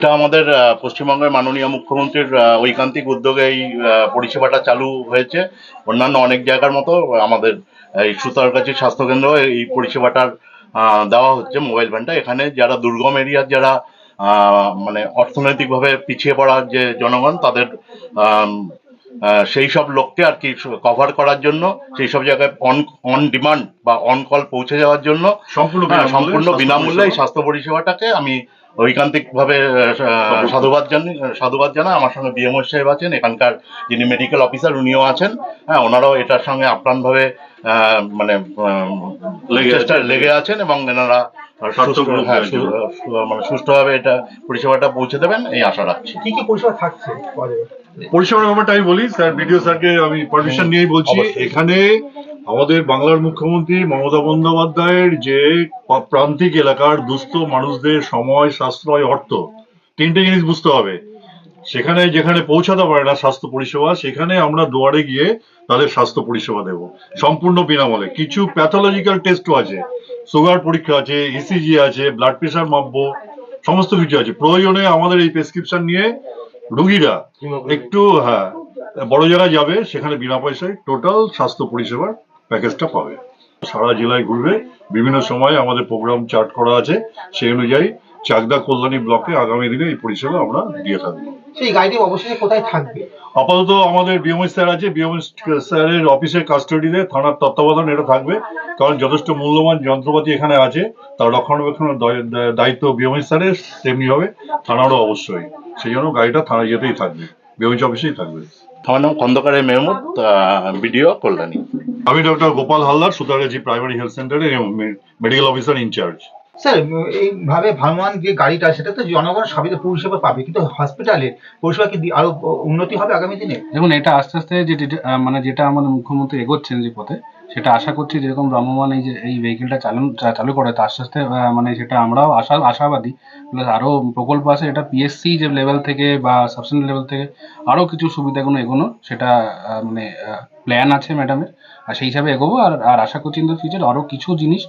এটা আমাদের পশ্চিমবঙ্গের মাননীয় মুখ্যমন্ত্রীর ঐকান্তিক উদ্যোগে এই পরিষেবাটা চালু হয়েছে। অন্যান্য অনেক জায়গার মতো আমাদের এই সুতারগাছি স্বাস্থ্যকেন্দ্র এই পরিষেবাটার দেওয়া হচ্ছে মোবাইল ভ্যানটা। এখানে যারা দুর্গম এরিয়ার যারা মানে অর্থনৈতিকভাবে পিছিয়ে পড়া যে জনগণ তাদের আম, সেই সব লোককে আর কি কভার করার জন্য, সেই সব জায়গায় অন ডিমান্ড বা অন কল পৌঁছে যাওয়ার জন্য সম্পূর্ণ বিনামূল্যে এই স্বাস্থ্য পরিষেবাটাকে আমি ঐকান্তিক ভাবে সাধুবাদ জানাই। আমার সঙ্গে বিএমও সাহেব আছেন, এখানকার যিনি মেডিকেল অফিসার উনিও আছেন। হ্যাঁ, ওনারাও এটার সঙ্গে আপ্রাণ ভাবে মানে লেগে আছেন এবং এনারা মানে সুষ্ঠুভাবে এটা পরিষেবাটা পৌঁছে দেবেন এই আশা রাখছি। কি কি পরিষেবা থাকছে? পরিষেবার ব্যাপারটা আমি বলি স্যার, বিডিও স্যারকে আমি পারমিশন নিয়েই বলছি। এখানে আমাদের বাংলার মুখ্যমন্ত্রী মমতা বন্দ্যোপাধ্যায়ের যে প্রান্তিক এলাকার দুস্থ মানুষদের সময়, সাশ্রয়, অর্থ, তিনটে জিনিস বুঝতে হবে। সেখানে যেখানে পৌঁছাতে পারে না স্বাস্থ্য পরিষেবা, সেখানে আমরা দুয়ারে গিয়ে তাদের স্বাস্থ্য পরিষেবা দেব সম্পূর্ণ বিনামূল্যে। কিছু প্যাথোলজিক্যাল টেস্টও আছে, সুগার পরীক্ষা আছে, ইসিজি আছে, ব্লাড প্রেশার মাপবো, সমস্ত কিছু আছে। প্রয়োজনে আমাদের এই প্রেসক্রিপশন নিয়ে রুগীরা একটু বড় জায়গায় যাবে, সেখানে বিনা পয়সায় টোটাল স্বাস্থ্য পরিষেবার প্যাকেজটা পাবে। সারা জেলায় ঘুরবে, বিভিন্ন সময় আমাদের প্রোগ্রাম চার্ট করা আছে, সেই অনুযায়ী চাকদা কল্যাণী ব্লকে আগামী দিনে এই পরিষেবা আমরা দিয়ে থাকবো। সেই গাড়িটি অবশ্যই কোথায় থাকবে? আপাতত আমাদের বিএমএ স্যার আছে, বিএমএ স্যারের অফিসের কাস্টডিতে থানার তত্ত্বাবধান এটা থাকবে, কারণ যথেষ্ট মূল্যবান যন্ত্রপাতি এখানে আছে, তার রক্ষণাবেক্ষণের দায়িত্ব বিএমএ স্যারের, তেমনি হবে থানারও অবশ্যই। সেই জন্য গাড়িটা থানা যেতেই থাকবে, বিএমএ অফিসেই থাকবে। আমার নাম খন্দকারের মেহমুদ, বিডিও কল্যাণী। আমি doctor Gopal Haldar, Sutargachhi primary health সেন্টারের মেডিকেল অফিসার ইনচার্জ। স্যার, এইভাবে ভ্রাম্যমাণ যে গাড়িটা, সেটা তো জনগণ সবই পরিষেবা পাবে, কিন্তু হসপিটালের পরিষেবা কি আরো উন্নতি হবে আগামী দিনে? দেখুন, এটা আস্তে আস্তে মানে যেটা আমাদের মুখ্যমন্ত্রী এগোচ্ছেন যে পথে, সেটা আশা করছি যেরকম ভ্রাম্যমাণ এই যে এই ভেহিকেলটা চালু করে, তো আস্তে আস্তে মানে সেটা আমরাও আশাবাদী। প্লাস আরও প্রকল্প আছে, এটা পিএসসি যে লেভেল থেকে বা সাবসেন্ট লেভেল থেকে আরও কিছু সুবিধাগুলো এগোনো, সেটা মানে প্ল্যান আছে ম্যাডামের, আর সেই হিসাবে এগোবো। আর আশা করছি ইন দ্য ফিউচার আরও কিছু জিনিস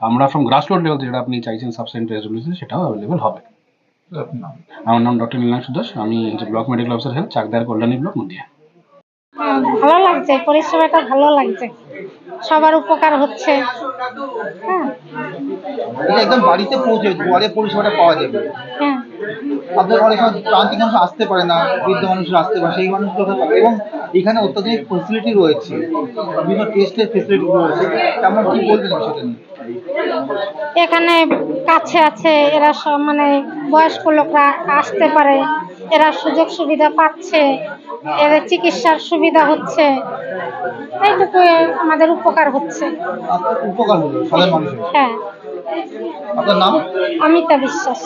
আমরা ফ্রম গ্রাসরুট লেভেল, যেটা আপনি চাইছেন সাবসেন্ট রেজলিউশন, সেটাও অ্যাভেলেবেল হবে। আমার নাম ডক্টর নীলাংশু দাস, আমি ব্লক মেডিকেল অফিসার হেলথ, চাকদার কল্যাণী ব্লক, নদিয়া। ভালো লাগছে, পরিষেবাটা ভালো লাগছে, সবার উপকার হচ্ছে। হ্যাঁ, একদম বাড়িতে পৌঁছে দুয়ারে পরিষেবাটা পাওয়া যাবে। হ্যাঁ, আপনার অনেক সময় প্রান্তিক মানুষ আসতে পারে না, বৃদ্ধ মানুষরা আসতে পারে, সেই মানুষগুলো পাবে। এবং এখানে অত্যাধুনিক ফেসিলিটি রয়েছে, বিভিন্ন টেস্টের ফেসিলিটি রয়েছে। তেমন কি বলবেন সেটা নিয়ে? এখানে কাছে আছে, এরা সব মানে বয়স্ক লোকরা আসতে পারে, এরা সুযোগ সুবিধা পাচ্ছে, এদের চিকিৎসার সুবিধা হচ্ছে, এইটুকু আমাদের উপকার হচ্ছে। আপনার উপকার হলো সাধারণ মানুষের। হ্যাঁ। আপনার নাম? অমিতা বিশ্বাস।